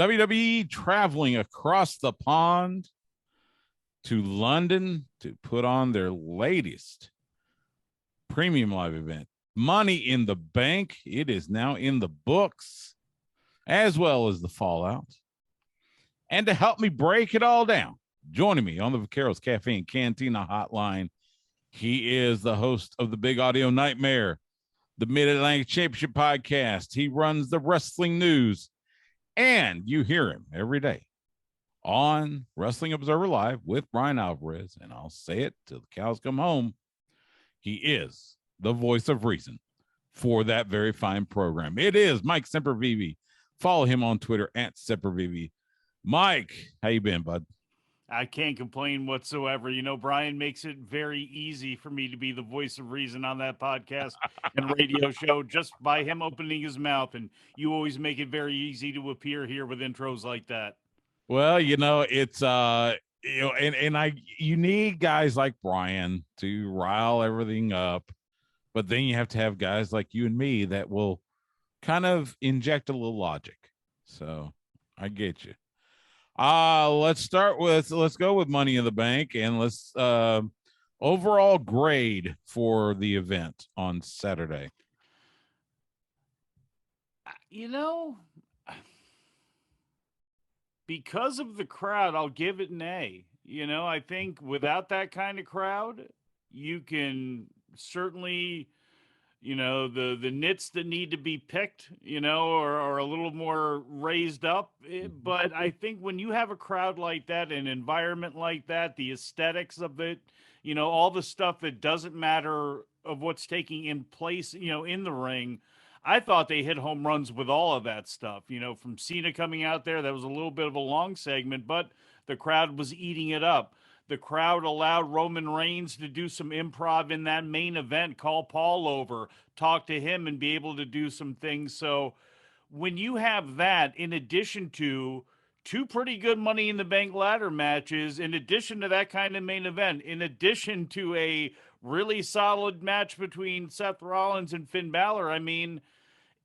WWE traveling across the pond to London to put on their latest premium live event, Money in the Bank. It is now in the books, as well as the Fallout. And to help me break it all down, joining me on the Vaqueros Caffeine Cantina hotline, he is the host of the Big Audio Nightmare, the Mid-Atlantic Championship podcast. He runs the Wrestling News, and you hear him every day on Wrestling Observer Live with Brian Alvarez, and I'll say it till the cows come home. He is the voice of reason for that very fine program. It is Mike Sempervive. Follow him on Twitter at Sempervive. Mike, how you been, bud? I can't complain whatsoever. You know, Brian makes it very easy for me to be the voice of reason on that podcast and radio show just by him opening his mouth. And you always make it very easy to appear here with intros like that. Well, you know, it's you need guys like Brian to rile everything up, but then you have to have guys like you and me that will kind of inject a little logic. So I get you. Let's go with Money in the Bank, and let's overall grade for the event on Saturday. You know, because of the crowd, I'll give it an A. You know, I think without that kind of crowd, you can certainly, you know, the nits that need to be picked, you know, are a little more raised up. But I think when you have a crowd like that, an environment like that, the aesthetics of it, you know, all the stuff that doesn't matter of what's taking in place, you know, in the ring, I thought they hit home runs with all of that stuff. You know, from Cena coming out there, that was a little bit of a long segment, but the crowd was eating it up. The crowd allowed Roman Reigns to do some improv in that main event, call Paul over, talk to him, and be able to do some things. So when you have that, in addition to two pretty good Money in the Bank ladder matches, in addition to that kind of main event, in addition to a really solid match between Seth Rollins and Finn Balor, I mean,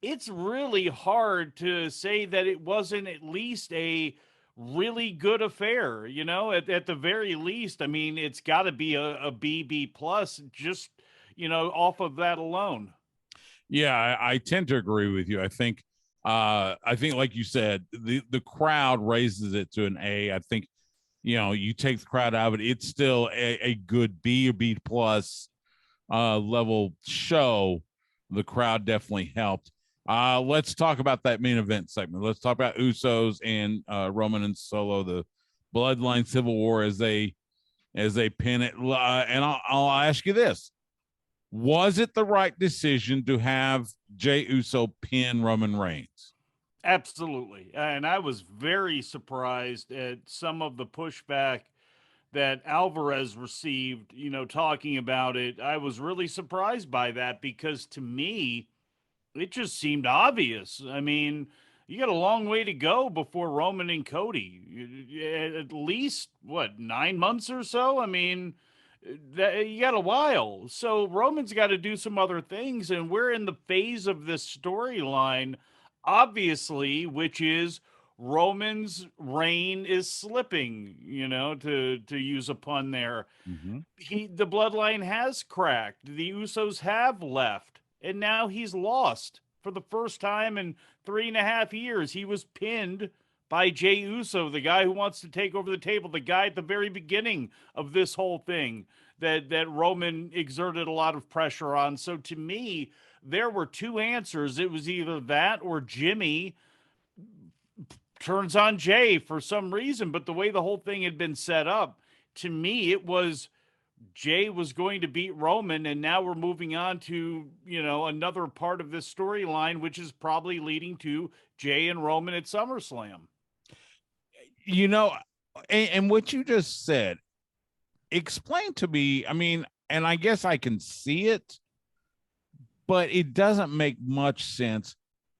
it's really hard to say that it wasn't at least a really good affair. You know, at the very least, I mean, it's got to be a BB plus just, you know, off of that alone. Yeah, I tend to agree with you. I think like you said, the crowd raises it to an A. I think, you know, you take the crowd out of it, it's still a good B or B plus level show. The crowd definitely helped. Let's talk about that main event segment. Let's talk about Usos and Roman and Solo, the Bloodline Civil War as they pin it. And I'll ask you this: was it the right decision to have Jey Uso pin Roman Reigns? Absolutely. And I was very surprised at some of the pushback that Alvarez received, you know, talking about it. I was really surprised by that because to me, it just seemed obvious. I mean, you got a long way to go before Roman and Cody. At least, what, 9 months or so? I mean, you got a while. So Roman's got to do some other things. And we're in the phase of this storyline, obviously, which is Roman's reign is slipping, you know, to use a pun there. Mm-hmm. The bloodline has cracked. The Usos have left, and now he's lost for the first time in 3.5 years. He was pinned by Jey Uso, the guy who wants to take over the table, the guy at the very beginning of this whole thing that Roman exerted a lot of pressure on. So to me, there were two answers. It was either that or Jimmy turns on Jey for some reason, but the way the whole thing had been set up, to me, it was Jey was going to beat Roman, and now we're moving on to, you know, another part of this storyline, which is probably leading to Jey and Roman at SummerSlam. You know, and what you just said, explain to me, I mean, and I guess I can see it, but it doesn't make much sense.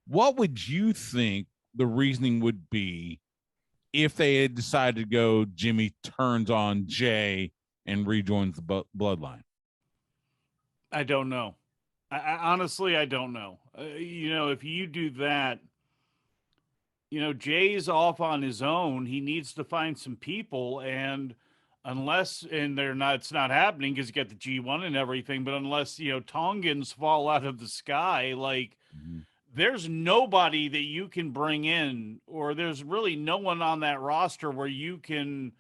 What would you think the reasoning would be if they had decided to go Jimmy turns on Jey and rejoins the bloodline? I don't know. I honestly, I don't know. You know, if you do that, Jay's off on his own. He needs to find some people, and they're not, it's not happening because you got the G1 and everything, but unless, Tongans fall out of the sky, like, Mhm. there's nobody that you can bring in, or there's really no one on that roster where you can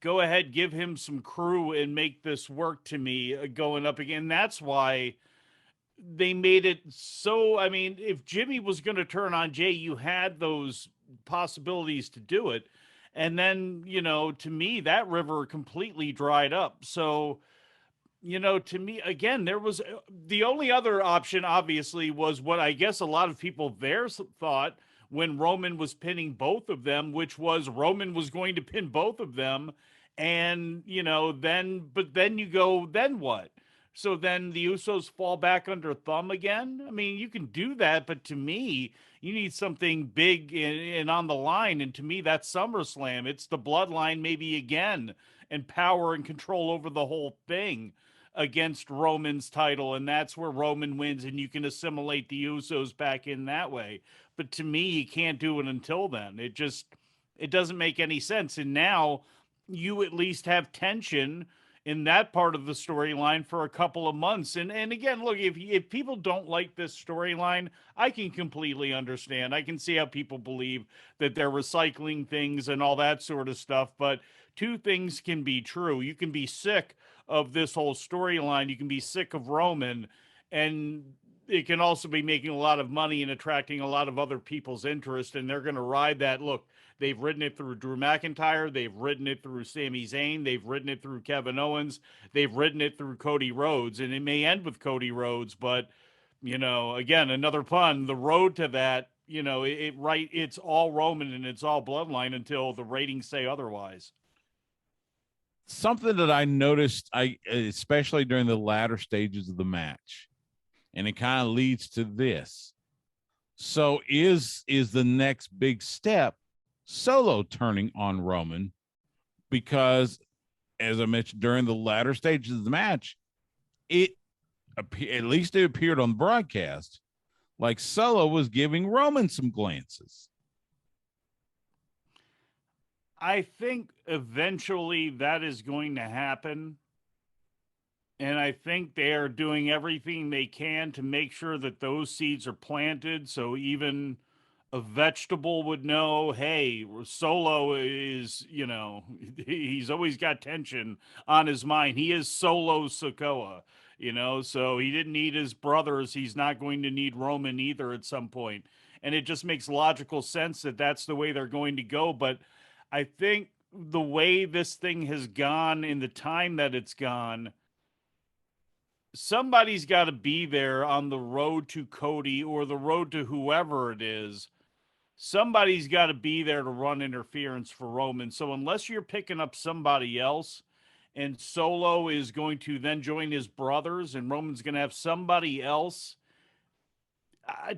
go ahead, give him some crew and make this work to me going up again. That's why they made it so. I mean, if Jimmy was going to turn on Jay, you had those possibilities to do it. And then, to me, that river completely dried up. So, to me, again, there was the only other option, obviously, was what I guess a lot of people there thought when Roman was pinning both of them, which was Roman was going to pin both of them. And, but then you go, then what? So then the Usos fall back under thumb again. I mean, you can do that, but to me, you need something big and on the line. And to me, that's SummerSlam. It's the bloodline, maybe again, and power and control over the whole thing against Roman's title, and that's where Roman wins, and you can assimilate the Usos back in that way. But to me, you can't do it until then. It doesn't make any sense. And now you at least have tension in that part of the storyline for a couple of months. And again, look, if people don't like this storyline, I can completely understand. I can see how people believe that they're recycling things and all that sort of stuff. But two things can be true. You can be sick of this whole storyline. You can be sick of Roman, and it can also be making a lot of money and attracting a lot of other people's interest, and they're going to ride that. Look, they've ridden it through Drew McIntyre, they've ridden it through Sami Zayn, they've ridden it through Kevin Owens, they've ridden it through Cody Rhodes, and it may end with Cody Rhodes, but again, another pun, the road to that, it's all Roman and it's all bloodline until the ratings say otherwise. Something that I noticed, I especially during the latter stages of the match, and it kind of leads to this. So is the next big step Solo turning on Roman? Because as I mentioned during the latter stages of the match, it at least it appeared on the broadcast like Solo was giving Roman some glances. I think eventually that is going to happen. And I think they are doing everything they can to make sure that those seeds are planted. So even a vegetable would know, hey, Solo is, he's always got tension on his mind. He is Solo Sokoa, so he didn't need his brothers. He's not going to need Roman either at some point. And it just makes logical sense that that's the way they're going to go. But I think the way this thing has gone in the time that it's gone, somebody's got to be there on the road to Cody or the road to whoever it is. Somebody's got to be there to run interference for Roman. So unless you're picking up somebody else and Solo is going to then join his brothers and Roman's going to have somebody else,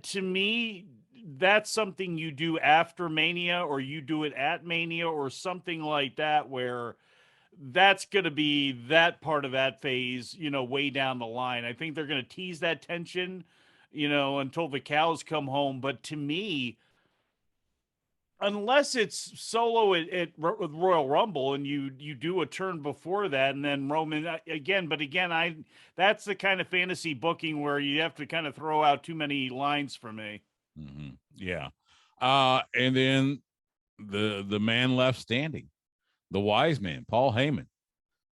to me, that's something you do after Mania or you do it at Mania or something like that where that's going to be that part of that phase, way down the line. I think they're going to tease that tension, until the cows come home. But to me, unless it's Solo at Royal Rumble and you do a turn before that and then Roman again, but again, that's the kind of fantasy booking where you have to kind of throw out too many lines for me. Mm-hmm. Yeah. And then the man left standing, the wise man, Paul Heyman.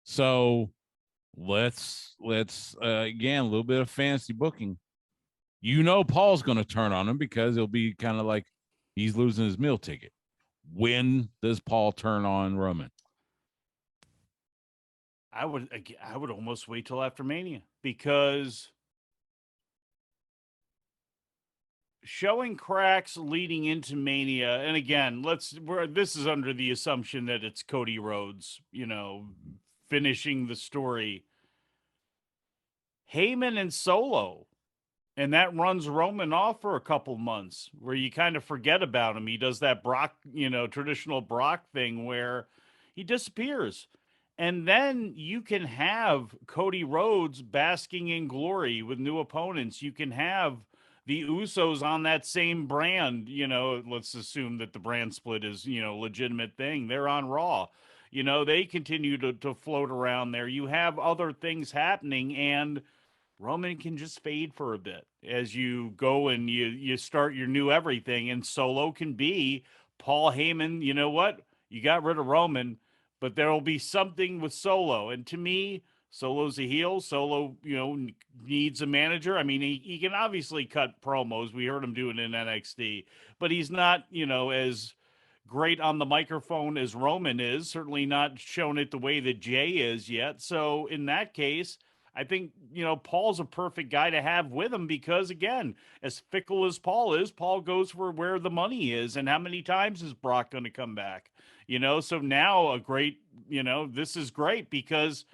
So let's again a little bit of fantasy booking. Paul's going to turn on him because it'll be kind of like he's losing his meal ticket. When does Paul turn on Roman? I would almost wait till after Mania because showing cracks leading into Mania, and again, this is under the assumption that it's Cody Rhodes, finishing the story. Heyman and Solo, and that runs Roman off for a couple months where you kind of forget about him. He does that Brock, traditional Brock thing where he disappears. And then you can have Cody Rhodes basking in glory with new opponents. You can have the Usos on that same brand, let's assume that the brand split is, legitimate thing. They're on Raw. They continue to float around there. You have other things happening, and Roman can just fade for a bit as you go and you start your new everything. And Solo can be Paul Heyman. You know what? You got rid of Roman, but there will be something with Solo. And to me, Solo's a heel. Solo, needs a manager. I mean, he can obviously cut promos. We heard him do it in NXT, but he's not, as great on the microphone as Roman is. Certainly not shown it the way that Jay is yet. So in that case, I think, Paul's a perfect guy to have with him because, again, as fickle as Paul is, Paul goes for where the money is. And how many times is Brock going to come back? So now this is great because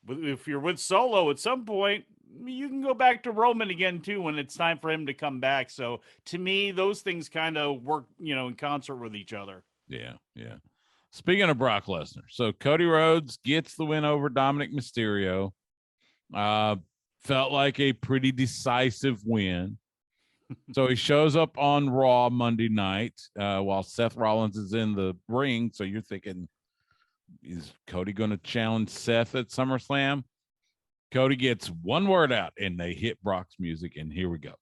if you're with Solo at some point, you can go back to Roman again too when it's time for him to come back. So to me, those things kind of work, in concert with each other. Yeah, yeah. Speaking of Brock Lesnar, so Cody Rhodes gets the win over Dominic Mysterio. Felt like a pretty decisive win. So he shows up on Raw Monday night while Seth Rollins is in the ring. So you're thinking, is Cody going to challenge Seth at SummerSlam? Cody gets one word out and they hit Brock's music, and here we go.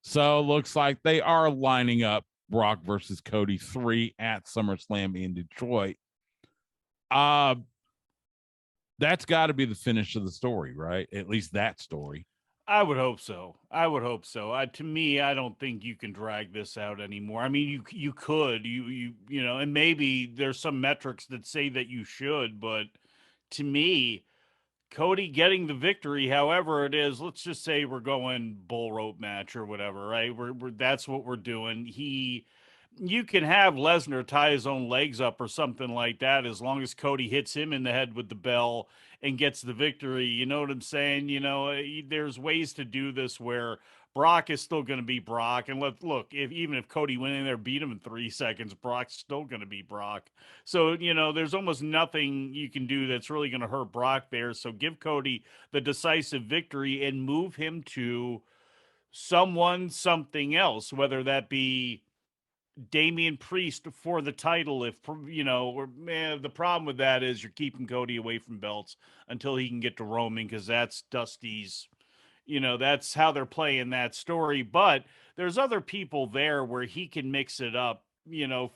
So looks like they are lining up Brock versus Cody 3 at SummerSlam in Detroit. That's got to be the finish of the story, right? At least that story. I would hope so. To me, I don't think you can drag this out anymore. I mean, you could, and maybe there's some metrics that say that you should, but to me, Cody getting the victory, however it is, let's just say we're going bull rope match or whatever, right? We're that's what we're doing. You can have Lesnar tie his own legs up or something like that as long as Cody hits him in the head with the bell and gets the victory. You know what I'm saying? There's ways to do this where Brock is still going to be Brock. And look, even if Cody went in there, beat him in 3 seconds, Brock's still going to be Brock. So, there's almost nothing you can do that's really going to hurt Brock there. So give Cody the decisive victory and move him to something else, whether that be Damian Priest for the title. If the problem with that is you're keeping Cody away from belts until he can get to Roman, because that's Dusty's, that's how they're playing that story. But there's other people there where he can mix it up,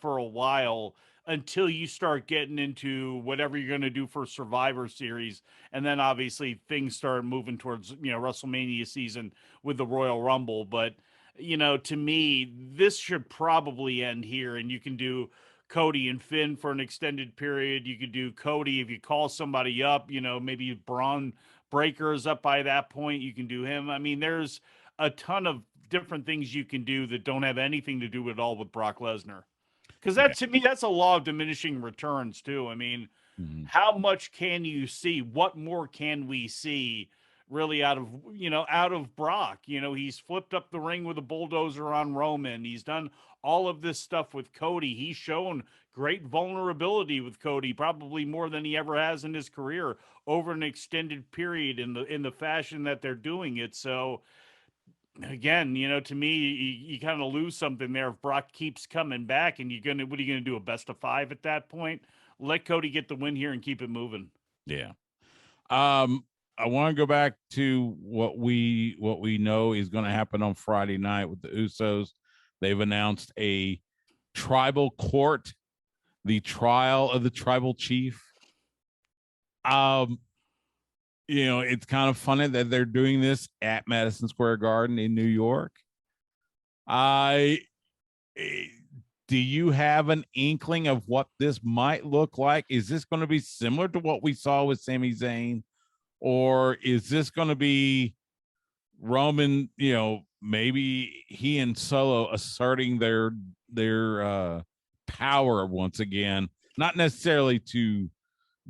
for a while until you start getting into whatever you're going to do for Survivor Series. And then obviously things start moving towards, WrestleMania season with the Royal Rumble. But to me, this should probably end here. And you can do Cody and Finn for an extended period. You could do Cody if you call somebody up, maybe Braun Breaker is up by that point. You can do him. I mean, there's a ton of different things you can do that don't have anything to do at all with Brock Lesnar. Because that, to me, that's a law of diminishing returns, too. I mean, how much can you see? What more can we see? Really out of Brock. He's flipped up the ring with a bulldozer on Roman. He's done all of this stuff with Cody. He's shown great vulnerability with Cody, probably more than he ever has in his career over an extended period in the fashion that they're doing it. So again, to me, you kind of lose something there if Brock keeps coming back, and what are you gonna do, a best of 5 at that point? Let Cody get the win here and keep it moving. Yeah. I want to go back to what we know is going to happen on Friday night with the Usos. They've announced a tribal court, the trial of the tribal chief. It's kind of funny that they're doing this at Madison Square Garden in New York. Do you have an inkling of what this might look like? Is this going to be similar to what we saw with Sami Zayn? Or is this going to be Roman, maybe he and Solo asserting their power once again, not necessarily to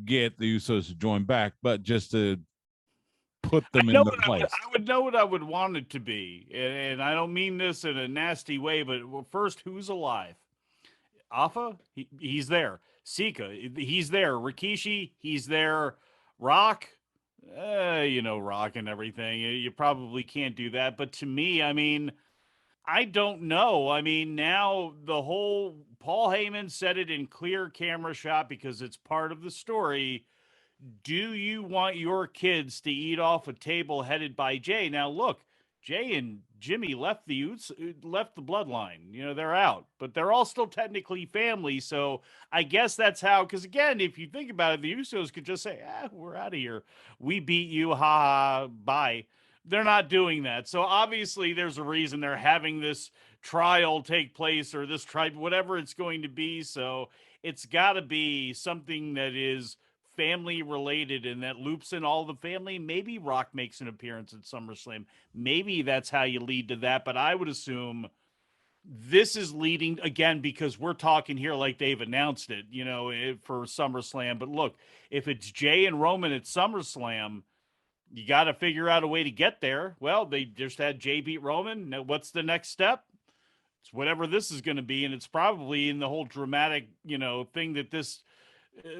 get the Usos to join back, but just to put them in the place. I would know what I would want it to be. And I don't mean this in a nasty way, but first, who's alive? Alpha, he's there. Sika, he's there. Rikishi, he's there. Rock, Rock and everything. You probably can't do that. But to me, I mean, I don't know. I mean, now the whole Paul Heyman said it in clear camera shot because it's part of the story. Do you want your kids to eat off a table headed by Jay? Now, look, Jay and Jimmy left the bloodline. You know, they're out, but they're all still technically family. So I guess that's how. Because again, if you think about it, the Usos could just say, we're out of here. We beat you. Ha ha. Bye." They're not doing that. So obviously, there's a reason they're having this trial take place, or this tribe, whatever it's going to be. So it's got to be something that is family related and that loops in all the family. Maybe Rock makes an appearance at SummerSlam. Maybe that's how you lead to that. But I would assume this is leading again because we're talking here like they've announced it, for SummerSlam. But look, if it's Jay and Roman at SummerSlam, you got to figure out a way to get there. Well, they just had Jay beat Roman. Now, what's the next step? It's whatever this is going to be, and it's probably in the whole dramatic, thing that this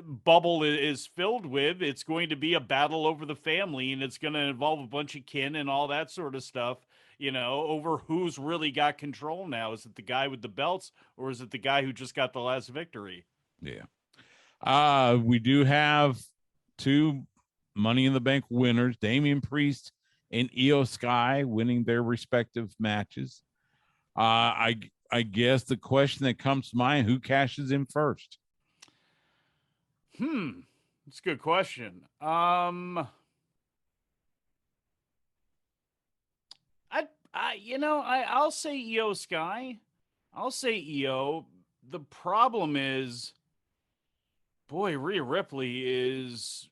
bubble is filled with. It's going to be a battle over the family, and it's going to involve a bunch of kin and all that sort of stuff, over who's really got control now. Is it the guy with the belts, or is it the guy who just got the last victory? Yeah. We do have two Money in the Bank winners, Damian Priest and Io Sky, winning their respective matches. I guess the question that comes to mind: who cashes in first? That's a good question. I'll say Io Sky. I'll say Io. The problem is, boy, Rhea Ripley is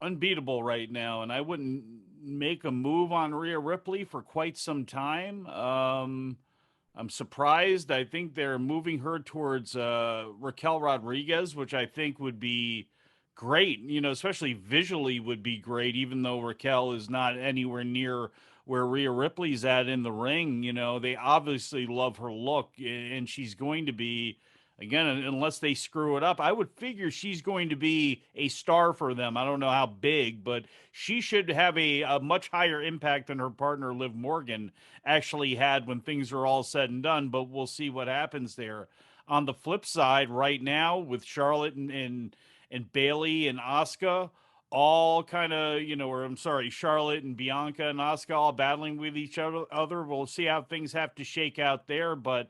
unbeatable right now, and I wouldn't make a move on Rhea Ripley for quite some time. I'm surprised. I think they're moving her towards Raquel Rodriguez, which I think would be great, especially visually would be great, even though Raquel is not anywhere near where Rhea Ripley's at in the ring. They obviously love her look, and she's going to be, again, unless they screw it up, I would figure she's going to be a star for them. I don't know how big, but she should have a much higher impact than her partner, Liv Morgan, actually had when things are all said and done. But we'll see what happens there. On the flip side, right now, with Charlotte and Bailey and Asuka, all kind of, or I'm sorry, Charlotte and Bianca and Asuka all battling with each other. We'll see how things have to shake out there, but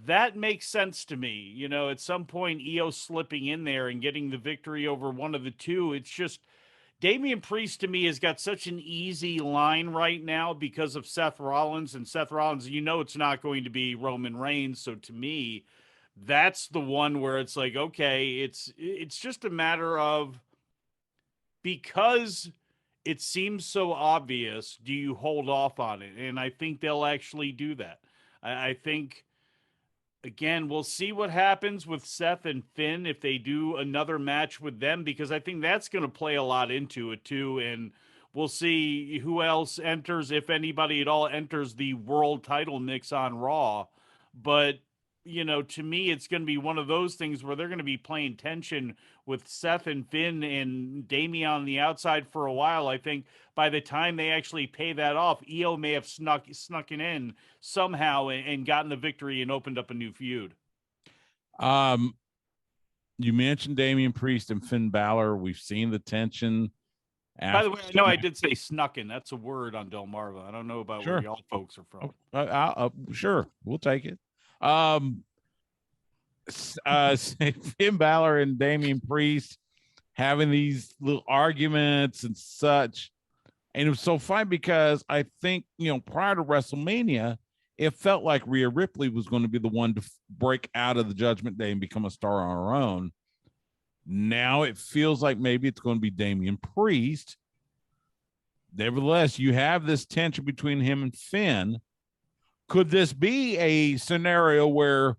that makes sense to me. At some point, Io slipping in there and getting the victory over one of the two. It's just Damian Priest to me has got such an easy line right now because of Seth Rollins, and Seth Rollins, it's not going to be Roman Reigns. So to me, that's the one where it's like, okay, it's just a matter of, because it seems so obvious, do you hold off on it? And I think they'll actually do that. I think, again, we'll see what happens with Seth and Finn if they do another match with them, because I think that's going to play a lot into it too. And we'll see who else enters, if anybody at all enters the world title mix on Raw. But, to me, it's going to be one of those things where they're going to be playing tension with Seth and Finn and Damian on the outside for a while. I think by the time they actually pay that off, Io may have snuck in somehow and gotten the victory and opened up a new feud. You mentioned Damian Priest and Finn Balor. We've seen the tension. By the way, I know I did say snuck in. That's a word on Delmarva. I don't know about Sure. where y'all folks are from. Sure, we'll take it. Finn Balor and Damian Priest having these little arguments and such. And it was so fun because I think, prior to WrestleMania, it felt like Rhea Ripley was going to be the one to break out of the Judgment Day and become a star on her own. Now it feels like maybe it's going to be Damian Priest. Nevertheless, you have this tension between him and Finn. Could this be a scenario where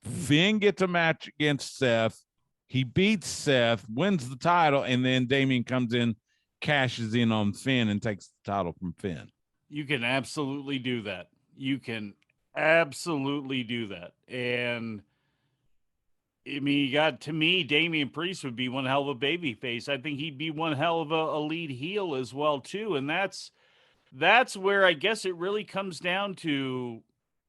Finn gets a match against Seth, he beats Seth, wins the title, and then Damian comes in, cashes in on Finn, and takes the title from Finn? You can absolutely do that. You can absolutely do that. And I mean, to me, Damian Priest would be one hell of a baby face. I think he'd be one hell of a lead heel as well, too. And that's that's where I guess it really comes down to,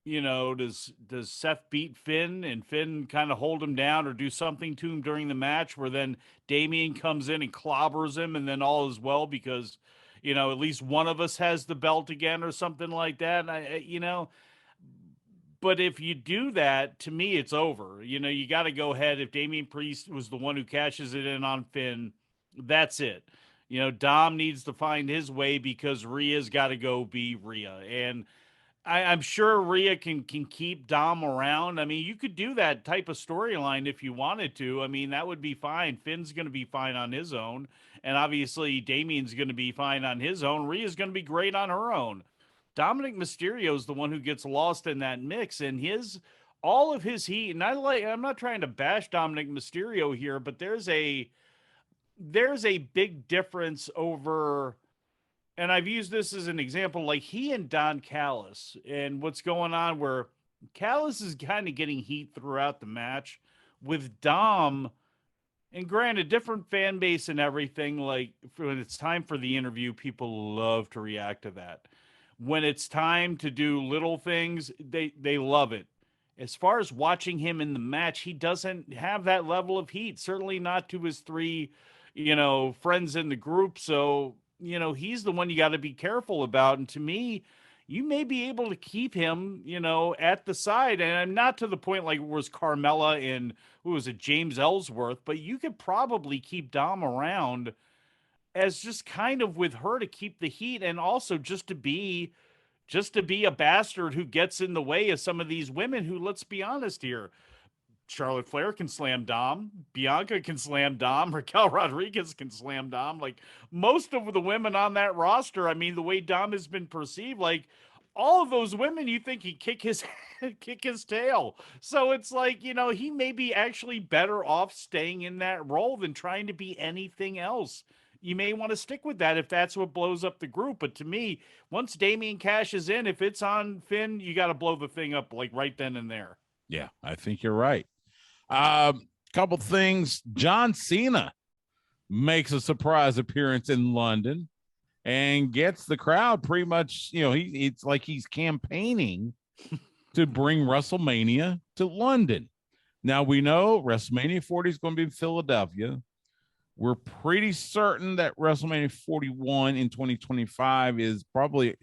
does Seth beat Finn and Finn kind of hold him down or do something to him during the match where then Damian comes in and clobbers him and then all is well because, at least one of us has the belt again or something like that. And but if you do that, to me, it's over. You got to go ahead. If Damian Priest was the one who cashes it in on Finn, that's it. Dom needs to find his way because Rhea's got to go be Rhea. And I'm sure Rhea can keep Dom around. I mean, you could do that type of storyline if you wanted to. I mean, that would be fine. Finn's going to be fine on his own. And obviously, Damien's going to be fine on his own. Rhea's going to be great on her own. Dominic Mysterio is the one who gets lost in that mix, and all of his heat. And I'm not trying to bash Dominic Mysterio here, but there's a big difference over, and I've used this as an example, like he and Don Callis and what's going on where Callis is kind of getting heat throughout the match with Dom. And granted, different fan base and everything. Like when it's time for the interview, people love to react to that. When it's time to do little things, they love it. As far as watching him in the match, he doesn't have that level of heat. Certainly not to his three, friends in the group. So he's the one you got to be careful about. And to me, you may be able to keep him, at the side. And I'm not to the point like it was Carmella and who was it, James Ellsworth, but you could probably keep Dom around as just kind of with her to keep the heat and also just to be a bastard who gets in the way of some of these women who, let's be honest here, Charlotte Flair can slam Dom. Bianca can slam Dom. Raquel Rodriguez can slam Dom. Like most of the women on that roster, I mean, the way Dom has been perceived, like all of those women, you think he'd kick his kick his tail. So it's like, he may be actually better off staying in that role than trying to be anything else. You may want to stick with that if that's what blows up the group. But to me, once Damian cashes in, if it's on Finn, you got to blow the thing up like right then and there. Yeah, I think you're right. Couple things. John Cena makes a surprise appearance in London and gets the crowd pretty much, it's like he's campaigning to bring WrestleMania to London. Now we know WrestleMania 40 is going to be in Philadelphia. We're pretty certain that WrestleMania 41 in 2025 is probably,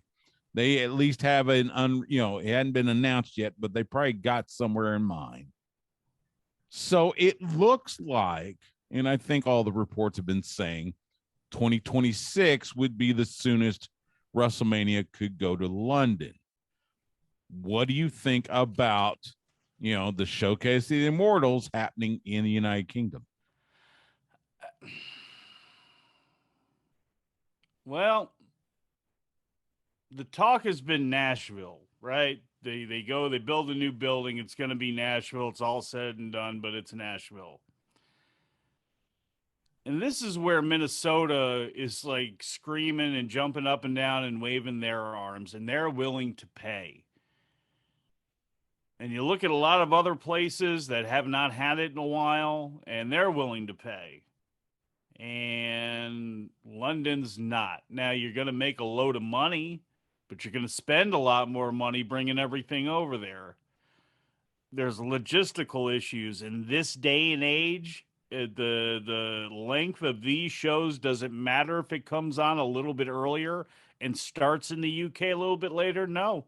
they at least have it hadn't been announced yet, but they probably got somewhere in mind. So it looks like, and I think all the reports have been saying 2026 would be the soonest WrestleMania could go to London. What do you think about, the Showcase of the Immortals happening in the United Kingdom? Well, the talk has been Nashville, right? They go, they build a new building. It's going to be Nashville. It's all said and done, but it's Nashville. And this is where Minnesota is like screaming and jumping up and down and waving their arms, and they're willing to pay. And you look at a lot of other places that have not had it in a while, and they're willing to pay. And London's not. Now, you're going to make a load of money, but you're going to spend a lot more money bringing everything over there. There's logistical issues in this day and age. The length of these shows doesn't matter if it comes on a little bit earlier and starts in the UK a little bit later. No,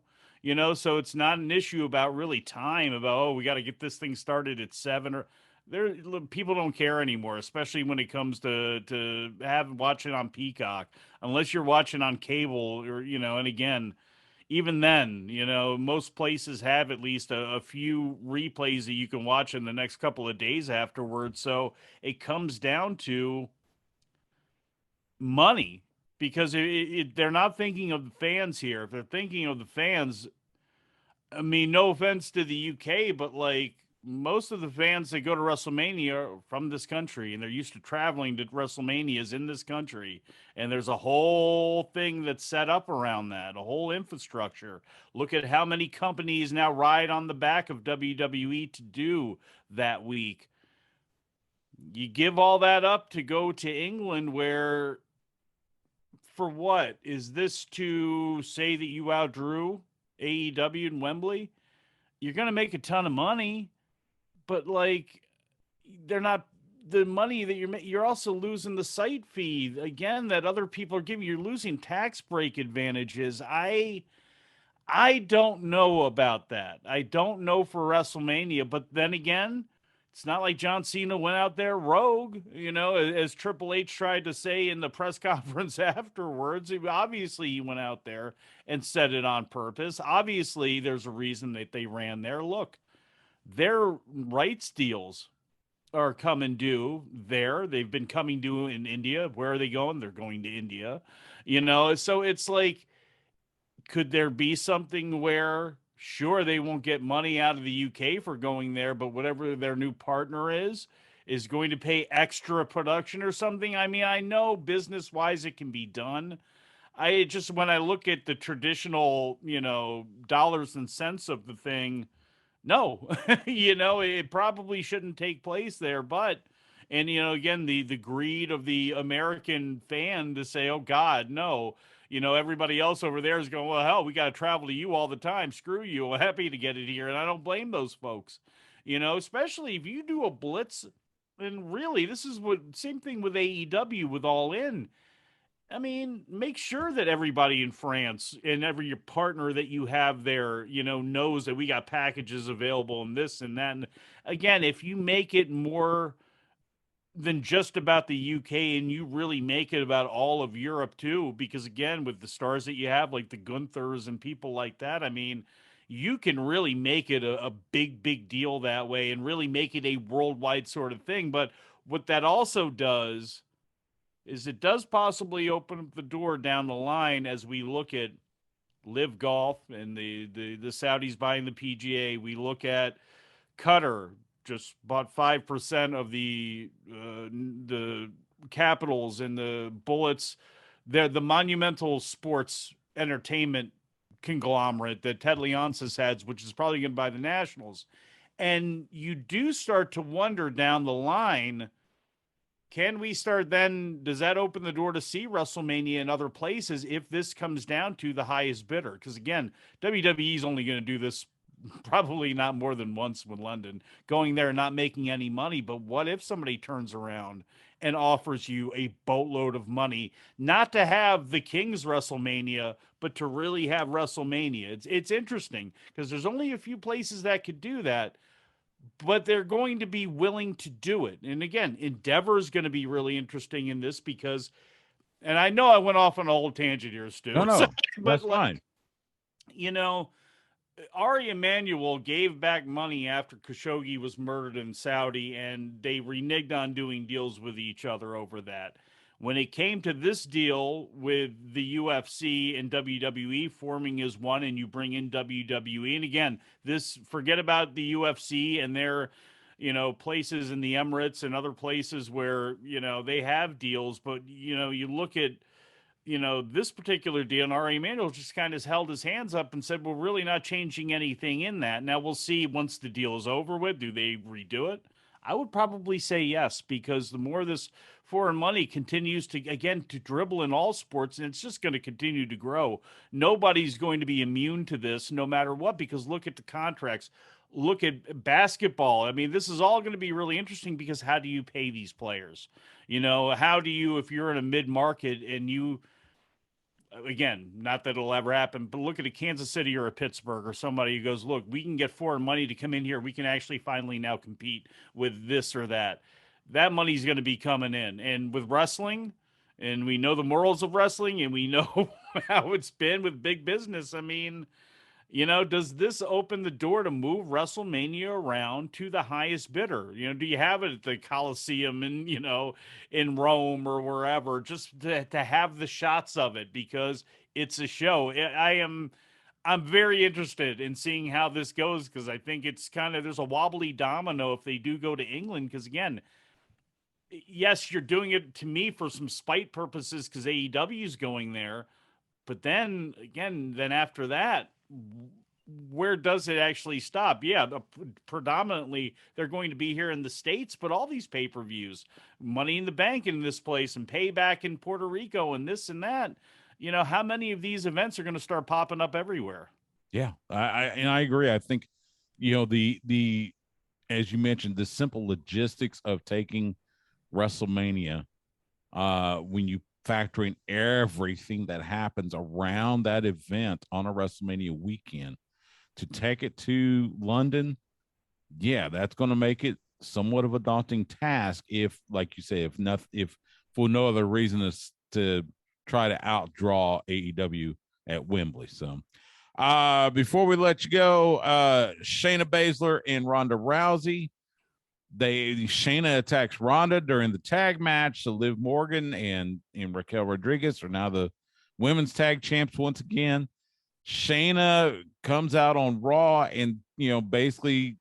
so it's not an issue about really time about, oh, we got to get this thing started at 7 or there. People don't care anymore, especially when it comes to watching on Peacock, unless you're watching on cable or and again, even then, most places have at least a few replays that you can watch in the next couple of days afterwards. So it comes down to money because they're not thinking of the fans here. If they're thinking of the fans, I mean, no offense to the UK, but like most of the fans that go to WrestleMania are from this country and they're used to traveling to WrestleManias in this country. And there's a whole thing that's set up around that, a whole infrastructure. Look at how many companies now ride on the back of WWE to do that week. You give all that up to go to England where for what? Is this to say that you outdrew AEW and Wembley? You're going to make a ton of money, but like they're not the money that you're also losing the site fee again that other people are giving. You're losing tax break advantages. I don't know about that. I don't know for WrestleMania, but then again, it's not like John Cena went out there rogue, as Triple H tried to say in the press conference afterwards. Obviously, he went out there and said it on purpose. Obviously, there's a reason that they ran there. Look, their rights deals are coming due there. They've been coming due in India. Where are they going? They're going to India. So it's like, could there be something where sure they won't get money out of the UK for going there, but whatever their new partner is going to pay extra production or something? I mean, I know business wise it can be done. I just when I look at the traditional, dollars and cents of the thing, no, it probably shouldn't take place there. But, and, again, the greed of the American fan to say, oh, God, no. Everybody else over there is going, well, hell, we got to travel to you all the time. Screw you. I'm happy to get it here. And I don't blame those folks, especially if you do a blitz. And really, this is same thing with AEW with All In. I mean, make sure that everybody in France and every partner that you have there, knows that we got packages available and this and that. And again, if you make it more than just about the UK and you really make it about all of Europe too, because again, with the stars that you have, like the Gunthers and people like that, I mean, you can really make it a big, big deal that way and really make it a worldwide sort of thing. But what that also does is it does possibly open up the door down the line as we look at Live Golf and the Saudis buying the PGA. We look at Qatar just bought 5% of the Capitals and the Bullets. They're the Monumental Sports Entertainment conglomerate that Ted Leonsis has, which is probably going to buy the Nationals. And you do start to wonder down the line, can we start then? Does that open the door to see WrestleMania in other places if this comes down to the highest bidder? Because again, WWE is only going to do this probably not more than once with London, going there and not making any money. But what if somebody turns around and offers you a boatload of money, not to have the King's WrestleMania, but to really have WrestleMania? It's interesting because there's only a few places that could do that, but they're going to be willing to do it. And again, Endeavor is going to be really interesting in this because, and I know I went off on a whole tangent here, Stu. No, So, that's fine. You know, Ari Emanuel gave back money after Khashoggi was murdered in Saudi, and they reneged on doing deals with each other over that. When it came to this deal with the UFC and WWE forming as one, and you bring in WWE, and again, this forget about the UFC and their, places in the Emirates and other places where they have deals, but you look at this particular deal, and Ari Emanuel just kind of held his hands up and said, we're really not changing anything in that. Now we'll see once the deal is over with, do they redo it? I would probably say yes, because the more this foreign money continues to, again, to dribble in all sports, and it's just going to continue to grow. Nobody's going to be immune to this no matter what, because look at the contracts. Look at basketball. I mean, this is all going to be really interesting because how do you pay these players? How do you, if you're in a mid-market and you, again, not that it'll ever happen, but look at a Kansas City or a Pittsburgh or somebody who goes, look, we can get foreign money to come in here. We can actually finally now compete with this or that. That money's going to be coming in. And with wrestling, and we know the morals of wrestling, and we know how it's been with big business. I mean, does this open the door to move WrestleMania around to the highest bidder? Do you have it at the Coliseum in Rome or wherever, just to have the shots of it because it's a show? I'm very interested in seeing how this goes because I think it's there's a wobbly domino if they do go to England because again, yes, you're doing it to me for some spite purposes because AEW is going there, but then again, after that, where does it actually stop? Yeah, predominantly they're going to be here in the States, but all these pay per views, Money in the Bank in this place, and Payback in Puerto Rico, and this and that. How many of these events are going to start popping up everywhere? Yeah, I agree. I think, the as you mentioned, the simple logistics of taking WrestleMania, when you factor in everything that happens around that event on a WrestleMania weekend, to take it to London, yeah, that's going to make it somewhat of a daunting task. If, like you say, if nothing, if for no other reason is to try to outdraw AEW at Wembley. So, before we let you go, Shayna Baszler and Ronda Rousey. Shayna attacks Ronda during the tag match. So Liv Morgan and Raquel Rodriguez are now the women's tag champs once again. Shayna comes out on Raw and basically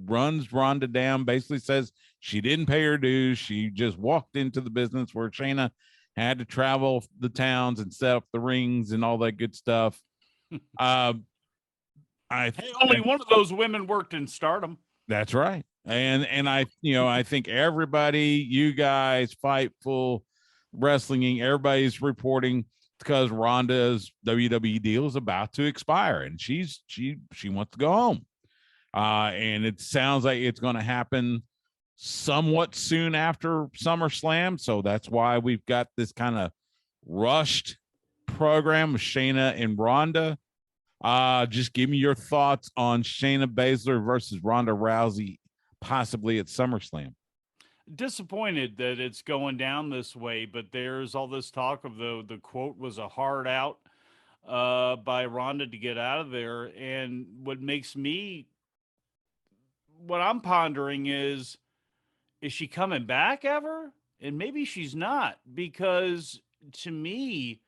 runs Ronda down. Basically says she didn't pay her dues. She just walked into the business where Shayna had to travel the towns and set up the rings and all that good stuff. Uh, I Hey, only one of those women worked in Stardom. That's right. And I think everybody, you guys, Fightful, Wrestling, everybody's reporting because Ronda's WWE deal is about to expire and she wants to go home. And it sounds like it's going to happen somewhat soon after SummerSlam. So that's why we've got this kind of rushed program with Shayna and Ronda. Just give me your thoughts on Shayna Baszler versus Ronda Rousey, possibly at SummerSlam. Disappointed that it's going down this way, but there's all this talk of the quote was a hard out by Ronda to get out of there. And what I'm pondering is she coming back ever? And maybe she's not, because to me,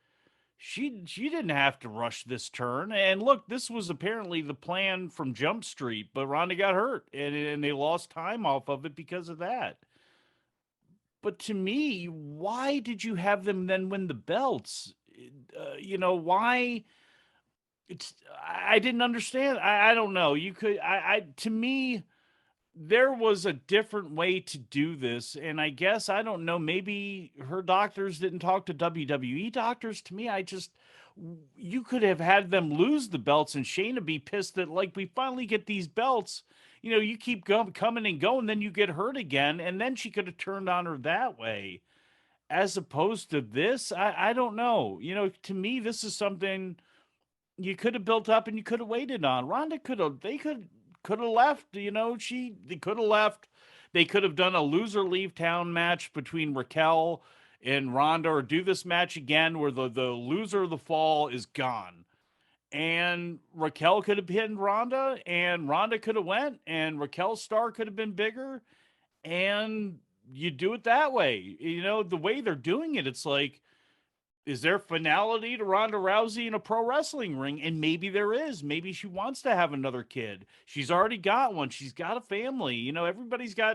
she didn't have to rush this turn. And look, this was apparently the plan from Jump Street, but Ronda got hurt and they lost time off of it because of that. But to me, why did you have them then win the belts? Why? It's I didn't understand. I don't know. You could I to me there was a different way to do this, and I guess I don't know, maybe her doctors didn't talk to WWE doctors. To me, I just you could have had them lose the belts and Shayna be pissed that, like, we finally get these belts. You keep coming and going, then you get hurt again, and then she could have turned on her that way, as opposed to this. I don't know. To me, this is something you could have built up and you could have waited on. Ronda could have left. They could have left. They could have done a loser leave town match between Raquel and Ronda, or do this match again where the loser of the fall is gone. And Raquel could have pinned Ronda, and Ronda could have went, and Raquel's star could have been bigger, and you do it that way. The way they're doing it, it's like, is there finality to Ronda Rousey in a pro wrestling ring? And maybe there is. Maybe she wants to have another kid. She's already got one. She's got a family.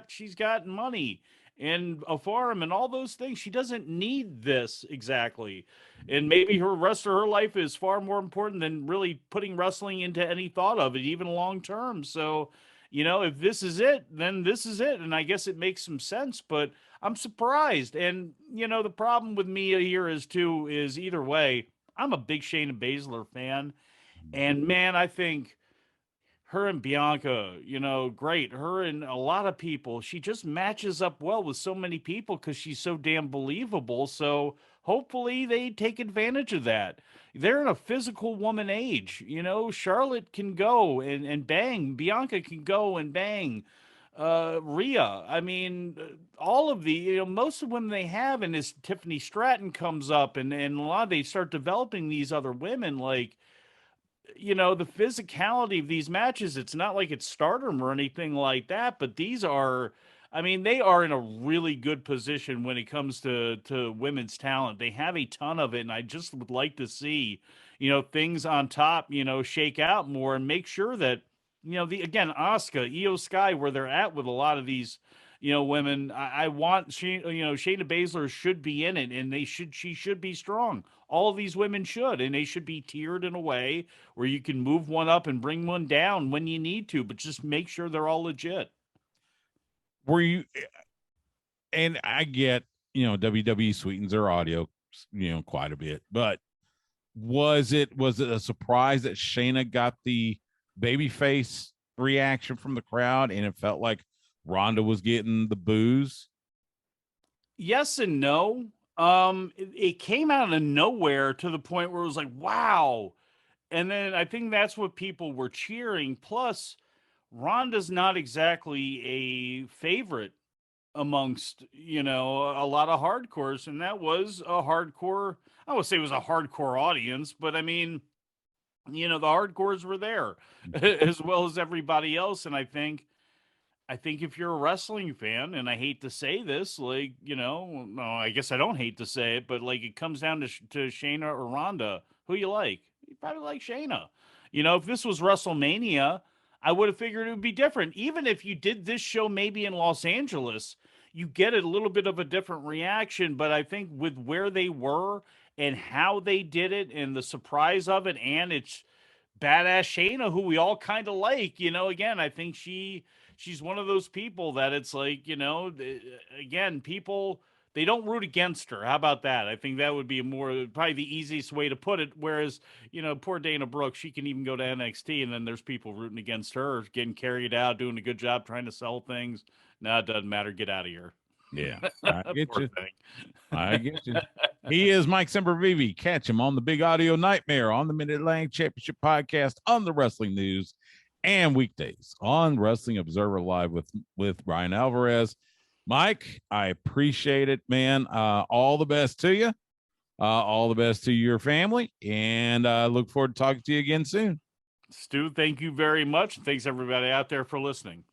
She's got money and a farm and all those things. She doesn't need this exactly. And maybe her rest of her life is far more important than really putting wrestling into any thought of it, even long term. So, if this is it, then this is it. And I guess it makes some sense, but I'm surprised. And, the problem with me here is either way, I'm a big Shayna Baszler fan. And man, I think her and Bianca, great. Her and a lot of people, she just matches up well with so many people because she's so damn believable. So hopefully they take advantage of that. They're in a physical woman age. Charlotte can go and bang. Bianca can go and bang. Rhea. I mean, all of most of the women they have, and as Tiffany Stratton comes up, and a lot they start developing these other women, like, the physicality of these matches. It's not like it's stardom or anything like that, but these are, I mean, they are in a really good position when it comes to women's talent. They have a ton of it, and I just would like to see, things on top, shake out more and make sure that, the again, Asuka, Io Sky, where they're at with a lot of these, women. I want Shayna Baszler should be in it, and she should be strong. All of these women should, and they should be tiered in a way where you can move one up and bring one down when you need to, but just make sure they're all legit. Were you, and I get, WWE sweetens their audio, quite a bit, but was it a surprise that Shayna got the babyface reaction from the crowd and it felt like Ronda was getting the boos? Yes and no. It came out of nowhere to the point where it was like, wow. And then I think that's what people were cheering. Plus, Ronda's not exactly a favorite amongst, a lot of hardcores. And that was a hardcore, I would say it was a hardcore audience, but I mean, the hardcores were there as well as everybody else. And I think if you're a wrestling fan, and I hate to say this, like, no, I guess I don't hate to say it, but like it comes down to Shayna or Ronda, who you like? You probably like Shayna. If this was WrestleMania, I would have figured it would be different. Even if you did this show maybe in Los Angeles, you get a little bit of a different reaction. But I think with where they were and how they did it and the surprise of it, and it's badass Shayna, who we all kind of like, again, I think she's one of those people that it's like, again, people, they don't root against her. How about that? I think that would be probably the easiest way to put it. Whereas, poor Dana Brooke, she can even go to NXT and then there's people rooting against her, getting carried out, doing a good job trying to sell things. No, it doesn't matter. Get out of here. Yeah, I get Poor you. thing. I get you. He is Mike Sempervive. Catch him on the Big Audio Nightmare on the Mid-Atlantic Championship podcast on the Wrestling News and weekdays on Wrestling Observer Live with Brian Alvarez. Mike, I appreciate it, man. All the best to you. All the best to your family, and look forward to talking to you again soon. Stu, thank you very much. Thanks everybody out there for listening.